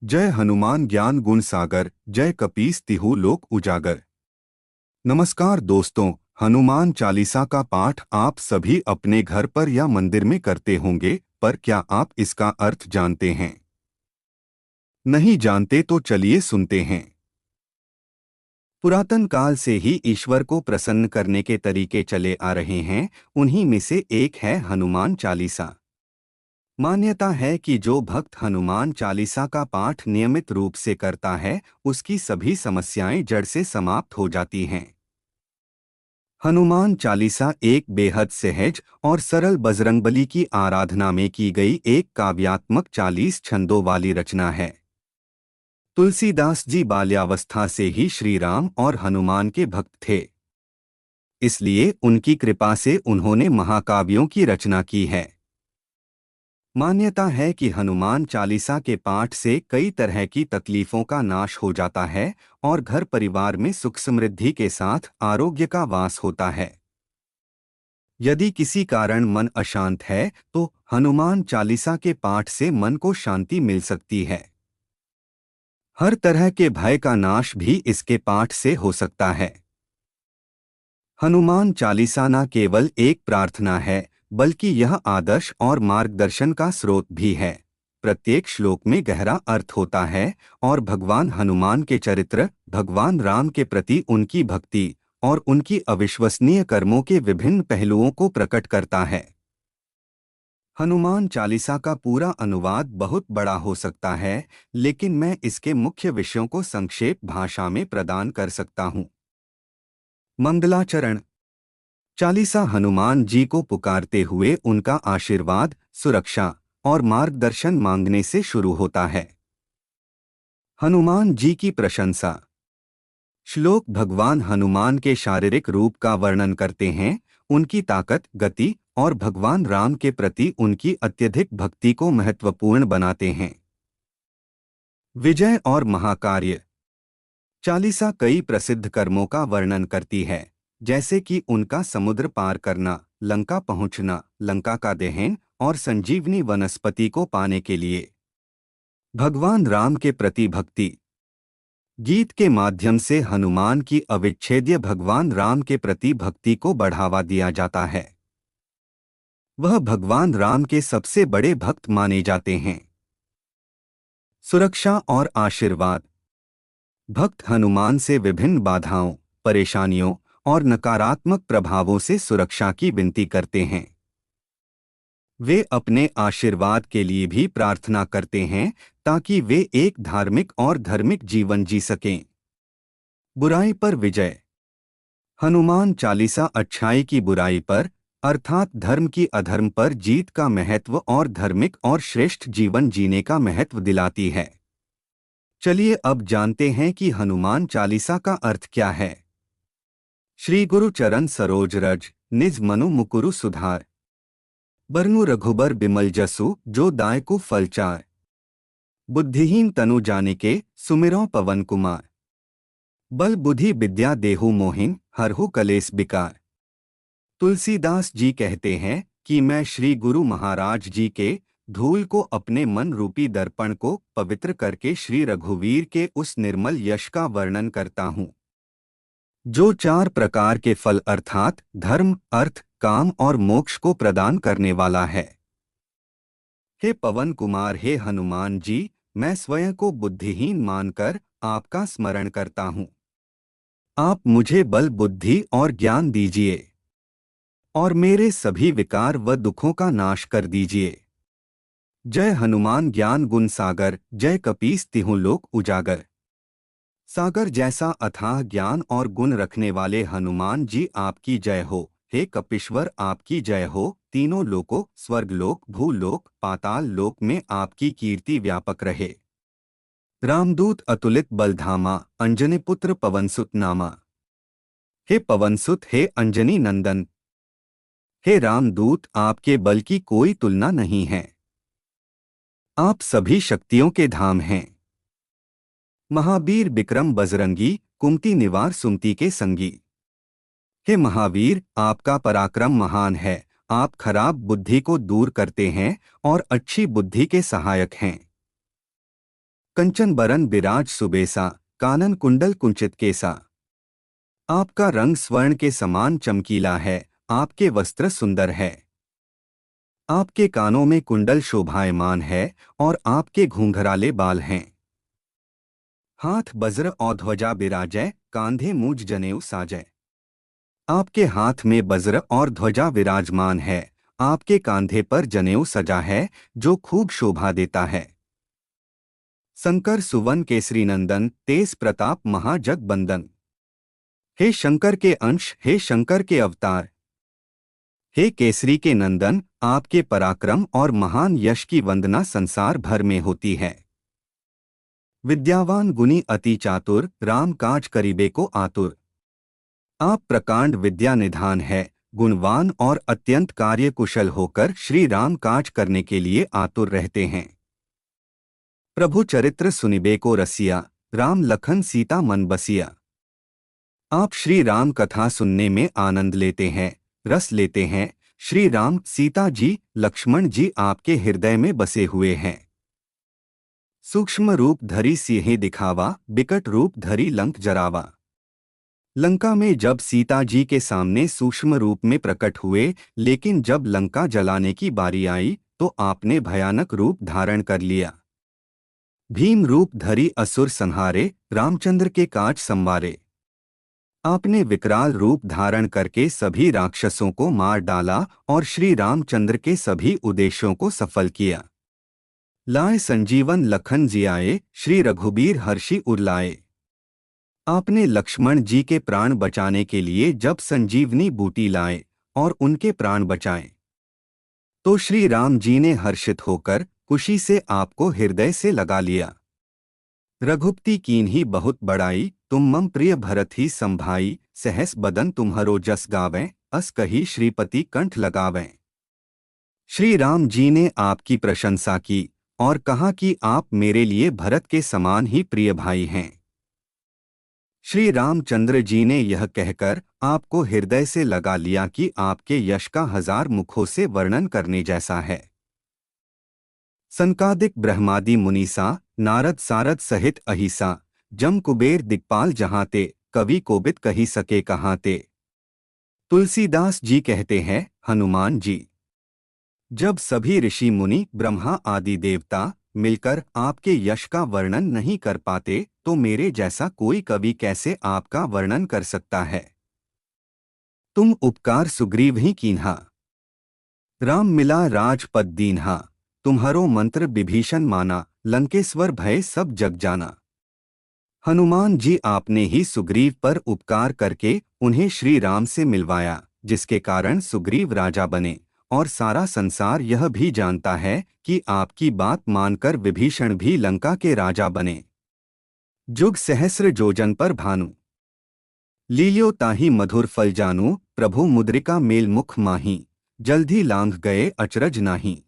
जय हनुमान ज्ञान गुण सागर, जय कपीस तिहु लोक उजागर। नमस्कार दोस्तों, हनुमान चालीसा का पाठ आप सभी अपने घर पर या मंदिर में करते होंगे, पर क्या आप इसका अर्थ जानते हैं? नहीं जानते तो चलिए सुनते हैं। पुरातन काल से ही ईश्वर को प्रसन्न करने के तरीके चले आ रहे हैं, उन्हीं में से एक है हनुमान चालीसा। मान्यता है कि जो भक्त हनुमान चालीसा का पाठ नियमित रूप से करता है, उसकी सभी समस्याएं जड़ से समाप्त हो जाती हैं। हनुमान चालीसा एक बेहद सहज और सरल बजरंगबली की आराधना में की गई एक काव्यात्मक 40 छंदों वाली रचना है। तुलसीदास जी बाल्यावस्था से ही श्री राम और हनुमान के भक्त थे। इसलिए उनकी कृपा से उन्होंने महाकाव्यों की रचना की है। मान्यता है कि हनुमान चालीसा के पाठ से कई तरह की तकलीफों का नाश हो जाता है और घर परिवार में सुख समृद्धि के साथ आरोग्य का वास होता है। यदि किसी कारण मन अशांत है तो हनुमान चालीसा के पाठ से मन को शांति मिल सकती है। हर तरह के भय का नाश भी इसके पाठ से हो सकता है। हनुमान चालीसा न केवल एक प्रार्थना है, बल्कि यह आदर्श और मार्गदर्शन का स्रोत भी है। प्रत्येक श्लोक में गहरा अर्थ होता है और भगवान हनुमान के चरित्र, भगवान राम के प्रति उनकी भक्ति और उनकी अविश्वसनीय कर्मों के विभिन्न पहलुओं को प्रकट करता है। हनुमान चालीसा का पूरा अनुवाद बहुत बड़ा हो सकता है, लेकिन मैं इसके मुख्य विषयों को संक्षेप भाषा में प्रदान कर सकता हूँ। मंगलाचरण। चालीसा हनुमान जी को पुकारते हुए उनका आशीर्वाद, सुरक्षा और मार्गदर्शन मांगने से शुरू होता है। हनुमान जी की प्रशंसा। श्लोक भगवान हनुमान के शारीरिक रूप का वर्णन करते हैं, उनकी ताकत, गति और भगवान राम के प्रति उनकी अत्यधिक भक्ति को महत्वपूर्ण बनाते हैं। विजय और महाकार्य। चालीसा कई प्रसिद्ध कर्मों का वर्णन करती है, जैसे कि उनका समुद्र पार करना, लंका पहुंचना, लंका का दहन और संजीवनी वनस्पति को पाने के लिए। भगवान राम के प्रति भक्ति। गीत के माध्यम से हनुमान की अविच्छेद्य भगवान राम के प्रति भक्ति को बढ़ावा दिया जाता है। वह भगवान राम के सबसे बड़े भक्त माने जाते हैं। सुरक्षा और आशीर्वाद। भक्त हनुमान से विभिन्न बाधाओं, परेशानियों और नकारात्मक प्रभावों से सुरक्षा की विनती करते हैं। वे अपने आशीर्वाद के लिए भी प्रार्थना करते हैं ताकि वे एक धार्मिक और धार्मिक जीवन जी सकें। बुराई पर विजय। हनुमान चालीसा अच्छाई की बुराई पर, अर्थात धर्म की अधर्म पर जीत का महत्व और धार्मिक और श्रेष्ठ जीवन जीने का महत्व दिलाती है। चलिए अब जानते हैं कि हनुमान चालीसा का अर्थ क्या है। श्री गुरु चरण सरोज रज, निज मनु मुकुरु सुधार। बरनु रघुबर बिमल जसु, जो दायकु फलचार। बुद्धिहीन तनु जानिके, सुमिरौ पवन कुमार। बल बुद्धि विद्या देहु मोहिन, हरहु कलेस बिकार। तुलसीदास जी कहते हैं कि मैं श्री गुरु महाराज जी के धूल को अपने मन रूपी दर्पण को पवित्र करके श्री रघुवीर के उस निर्मल यश का वर्णन करता हूँ, जो 4 प्रकार के फल अर्थात धर्म, अर्थ, काम और मोक्ष को प्रदान करने वाला है। हे पवन कुमार, हे हनुमान जी, मैं स्वयं को बुद्धिहीन मानकर आपका स्मरण करता हूँ। आप मुझे बल, बुद्धि और ज्ञान दीजिए और मेरे सभी विकार व दुखों का नाश कर दीजिए। जय हनुमान ज्ञान गुण सागर, जय कपीस तिहु लोक उजागर। सागर जैसा अथाह ज्ञान और गुण रखने वाले हनुमान जी आपकी जय हो। हे कपीश्वर आपकी जय हो। तीनों लोकों, स्वर्गलोक, भूलोक, पाताल लोक में आपकी कीर्ति व्यापक रहे। रामदूत अतुलित बलधामा, अंजनी पुत्र पवनसुत नामा। हे पवनसुत, हे अंजनी नंदन, हे रामदूत, आपके बल की कोई तुलना नहीं है। आप सभी शक्तियों के धाम हैं। महावीर विक्रम बजरंगी, कुमति निवार सुमति के संगी। हे महावीर, आपका पराक्रम महान है। आप खराब बुद्धि को दूर करते हैं और अच्छी बुद्धि के सहायक हैं। कंचन बरन बिराज सुबेसा, कानन कुंडल कुंचित केसा। आपका रंग स्वर्ण के समान चमकीला है, आपके वस्त्र सुंदर है। आपके कानों में कुंडल शोभायमान है और आपके घूंघराले बाल हैं। हाथ वज्र और ध्वजा बिराजय, कांधे मूज जनेऊ साजय। आपके हाथ में वज्र और ध्वजा विराजमान है, आपके कांधे पर जनेऊ सजा है जो खूब शोभा देता है। शंकर सुवन केसरी नंदन, तेज प्रताप महाजगबंदन। हे शंकर के अंश, हे शंकर के अवतार, हे केसरी के नंदन, आपके पराक्रम और महान यश की वंदना संसार भर में होती है। विद्यावान गुणी अति चातुर, राम काज करीबे को आतुर। आप प्रकांड विद्या निधान है, गुणवान और अत्यंत कार्यकुशल होकर श्री राम काज करने के लिए आतुर रहते हैं। प्रभु चरित्र सुनिबे को रसिया, राम लखन सीता मन बसिया। आप श्री राम कथा सुनने में आनंद लेते हैं, रस लेते हैं। श्री राम, सीता जी, लक्ष्मण जी आपके हृदय में बसे हुए हैं। सूक्ष्म रूप धरी सिंह दिखावा, बिकट रूप धरी लंक जरावा। लंका में जब सीता जी के सामने सूक्ष्म रूप में प्रकट हुए, लेकिन जब लंका जलाने की बारी आई तो आपने भयानक रूप धारण कर लिया। भीम रूप धरी असुर संहारे, रामचंद्र के काज संवारे। आपने विकराल रूप धारण करके सभी राक्षसों को मार डाला और श्री रामचंद्र के सभी उद्देश्यों को सफल किया। लाए संजीवन लखन जियाए, श्री रघुबीर हर्षि उरलाए। आपने लक्ष्मण जी के प्राण बचाने के लिए जब संजीवनी बूटी लाए और उनके प्राण बचाए, तो श्री राम जी ने हर्षित होकर खुशी से आपको हृदय से लगा लिया। रघुपति कीन्ही बहुत बड़ाई, तुम मम प्रिय भरत ही संभाई। सहस बदन तुम्हरो जस गावें, अस कही श्रीपति कंठ लगावें। श्री राम जी ने आपकी प्रशंसा की और कहा कि आप मेरे लिए भरत के समान ही प्रिय भाई हैं। श्री रामचंद्र जी ने यह कहकर आपको हृदय से लगा लिया कि आपके यश का 1000 मुखों से वर्णन करने जैसा है। सनकादिक ब्रह्मादि मुनीसा, नारद सारद सहित अहिसा, जम कुबेर दिक्पाल जहाँ ते, कवि कोबिद कही सके कहाँ ते। तुलसीदास जी कहते हैं, हनुमान जी, जब सभी ऋषि मुनि ब्रह्मा आदि देवता मिलकर आपके यश का वर्णन नहीं कर पाते, तो मेरे जैसा कोई कवि कैसे आपका वर्णन कर सकता है। तुम उपकार सुग्रीव ही कीन्हा, राम मिला राजपद दीन्हा। तुम्हारो मंत्र विभीषण माना, लंकेश्वर भय सब जग जाना। हनुमान जी, आपने ही सुग्रीव पर उपकार करके उन्हें श्री राम से मिलवाया, जिसके कारण सुग्रीव राजा बने और सारा संसार यह भी जानता है कि आपकी बात मानकर विभीषण भी लंका के राजा बने। जुग सहस्र जोजन पर भानु, लील्यो ताहि मधुर फल जानू। प्रभु मुद्रिका मेल मुख माही, जल्दी लांघ गए अचरज नाही।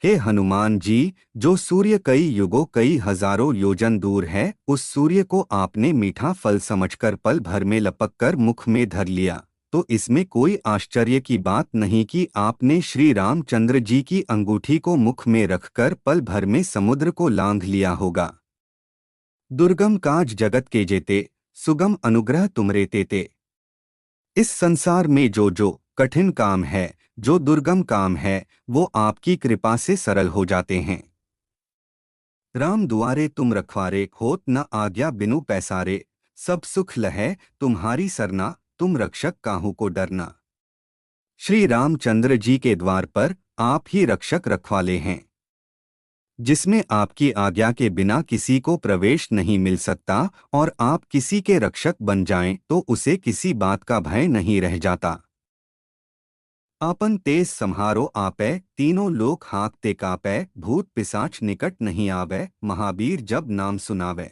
हे हनुमान जी, जो सूर्य कई युगों कई हजारों योजन दूर है, उस सूर्य को आपने मीठा फल समझकर पल भर में लपककर मुख में धर लिया, तो इसमें कोई आश्चर्य की बात नहीं कि आपने श्री रामचंद्र जी की अंगूठी को मुख में रखकर पल भर में समुद्र को लांघ लिया होगा। दुर्गम काज जगत के जेते, सुगम अनुग्रह तुमरे तेते। इस संसार में जो कठिन काम है, जो दुर्गम काम है, वो आपकी कृपा से सरल हो जाते हैं। राम दुआरे तुम रखवारे, होत न आज्ञा बिनु पैसारे। सब सुख लहै तुम्हारी सरना, तुम रक्षक काहू को डरना। श्री रामचंद्र जी के द्वार पर आप ही रक्षक रखवाले हैं, जिसमें आपकी आज्ञा के बिना किसी को प्रवेश नहीं मिल सकता, और आप किसी के रक्षक बन जाएं तो उसे किसी बात का भय नहीं रह जाता। आपन तेज सम्हारो आपै, तीनों लोक हाँकते कापै। भूत पिशाच निकट नहीं आवे, महावीर जब नाम सुनावे।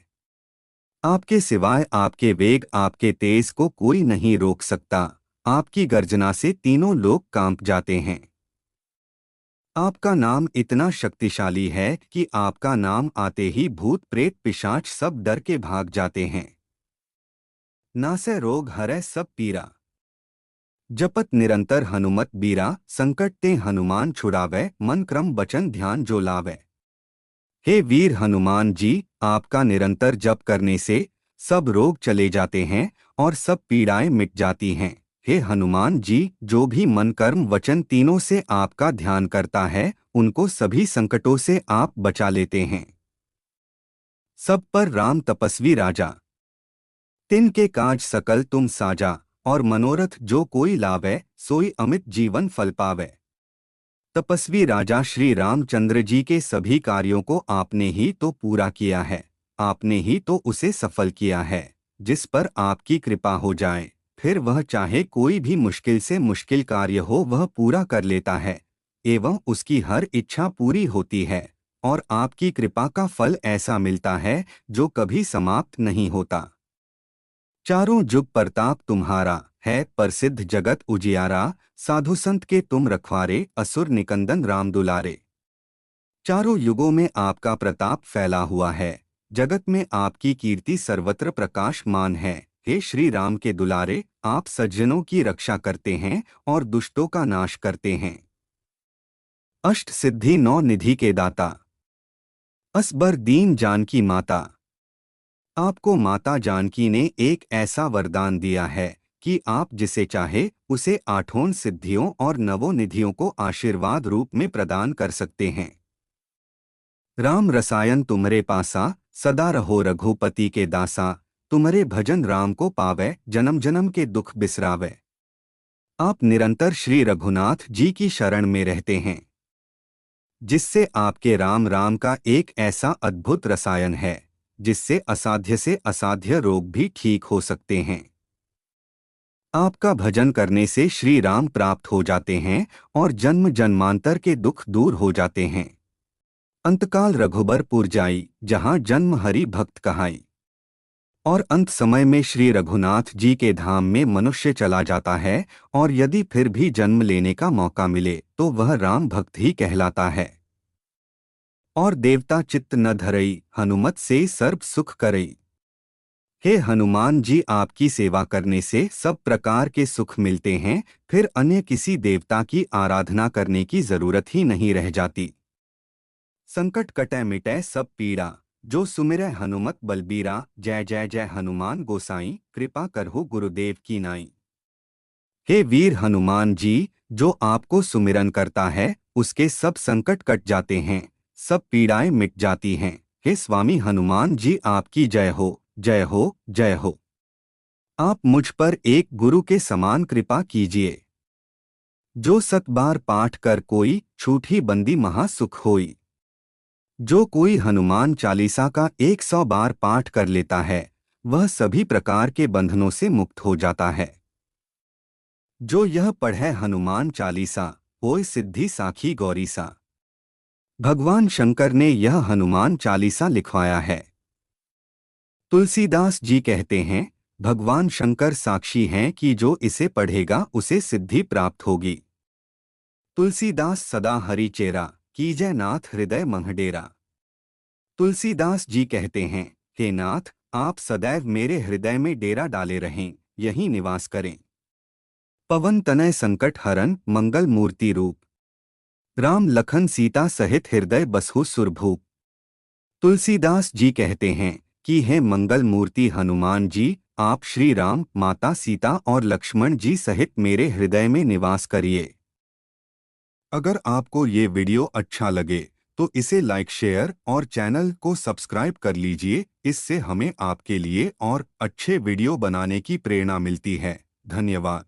आपके सिवाय आपके वेग आपके तेज को कोई नहीं रोक सकता। आपकी गर्जना से तीनों लोग कांप जाते हैं। आपका नाम इतना शक्तिशाली है कि आपका नाम आते ही भूत प्रेत पिशाच सब डर के भाग जाते हैं। नासै रोग हरै सब पीरा, जपत निरंतर हनुमत बीरा। संकट ते हनुमान छुड़ावे, मन क्रम बचन ध्यान जो लावे। हे वीर हनुमान जी, आपका निरंतर जप करने से सब रोग चले जाते हैं और सब पीड़ाएं मिट जाती हैं। हे हनुमान जी, जो भी मन कर्म वचन तीनों से आपका ध्यान करता है, उनको सभी संकटों से आप बचा लेते हैं। सब पर राम तपस्वी राजा, तिन के काज सकल तुम साजा, और मनोरथ जो कोई लावै, सोई अमित जीवन फल पावै। तपस्वी राजा श्री रामचंद्र जी के सभी कार्यों को आपने ही तो पूरा किया है, आपने ही तो उसे सफल किया है। जिस पर आपकी कृपा हो जाए, फिर वह चाहे कोई भी मुश्किल से मुश्किल कार्य हो वह पूरा कर लेता है, एवं उसकी हर इच्छा पूरी होती है। और आपकी कृपा का फल ऐसा मिलता है जो कभी समाप्त नहीं होता। चारों जुग प्रताप तुम्हारा है, प्रसिद्ध जगत उजियारा। साधु संत के तुम रखवारे, असुर निकंदन राम दुलारे। चारों युगों में आपका प्रताप फैला हुआ है, जगत में आपकी कीर्ति सर्वत्र प्रकाशमान है। हे श्री राम के दुलारे, आप सज्जनों की रक्षा करते हैं और दुष्टों का नाश करते हैं। अष्ट सिद्धि नौ निधि के दाता, असबर दीन जानकी माता। आपको माता जानकी ने एक ऐसा वरदान दिया है कि आप जिसे चाहे उसे आठों सिद्धियों और नवों निधियों को आशीर्वाद रूप में प्रदान कर सकते हैं। राम रसायन तुम्हरे पासा, सदा रहो रघुपति के दासा। तुम्हरे भजन राम को पावै, जन्म जन्म के दुख बिसरावै। आप निरंतर श्री रघुनाथ जी की शरण में रहते हैं, जिससे आपके राम राम का एक ऐसा अद्भुत रसायन है जिससे असाध्य से असाध्य रोग भी ठीक हो सकते हैं। आपका भजन करने से श्री राम प्राप्त हो जाते हैं और जन्म जन्मांतर के दुख दूर हो जाते हैं। अंतकाल रघुबरपुर जाई, जहाँ जन्म हरि भक्त कहाई। और अंत समय में श्री रघुनाथ जी के धाम में मनुष्य चला जाता है, और यदि फिर भी जन्म लेने का मौका मिले तो वह राम भक्त ही कहलाता है। और देवता चित्त न धरई, हनुमत से सर्व सुख करई। हे हनुमान जी, आपकी सेवा करने से सब प्रकार के सुख मिलते हैं, फिर अन्य किसी देवता की आराधना करने की जरूरत ही नहीं रह जाती। संकट कटै मिटै सब पीड़ा, जो सुमिरै हनुमत बलबीरा। जय जय जय हनुमान गोसाई, कृपा करहु गुरुदेव की नाई। हे वीर हनुमान जी, जो आपको सुमिरन करता है उसके सब संकट कट जाते हैं, सब पीड़ाएं मिट जाती हैं। हे स्वामी हनुमान जी, आपकी जय हो, जय हो, जय हो। आप मुझ पर एक गुरु के समान कृपा कीजिए। जो 7 बार पाठ कर कोई, छूटी बंदी महासुख होई। जो कोई हनुमान चालीसा का 100 बार पाठ कर लेता है, वह सभी प्रकार के बंधनों से मुक्त हो जाता है। जो यह पढ़े हनुमान चालीसा, होय सिद्धि साखी गौरीसा। भगवान शंकर ने यह हनुमान चालीसा लिखवाया है। तुलसीदास जी कहते हैं, भगवान शंकर साक्षी हैं कि जो इसे पढ़ेगा उसे सिद्धि प्राप्त होगी। तुलसीदास सदा हरि चेरा, कीजय नाथ हृदय मंहडेरा। तुलसीदास जी कहते हैं, हे नाथ, आप सदैव मेरे हृदय में डेरा डाले रहें, यहीं निवास करें। पवन तनय संकट हरन, मंगल मूर्ति रूप। राम लखन सीता सहित हृदय बसहु सुरभूप। तुलसीदास जी कहते हैं कि हे मंगल मूर्ति हनुमान जी, आप श्री राम, माता सीता और लक्ष्मण जी सहित मेरे हृदय में निवास करिए। अगर आपको ये वीडियो अच्छा लगे तो इसे लाइक, शेयर और चैनल को सब्सक्राइब कर लीजिए। इससे हमें आपके लिए और अच्छे वीडियो बनाने की प्रेरणा मिलती है। धन्यवाद।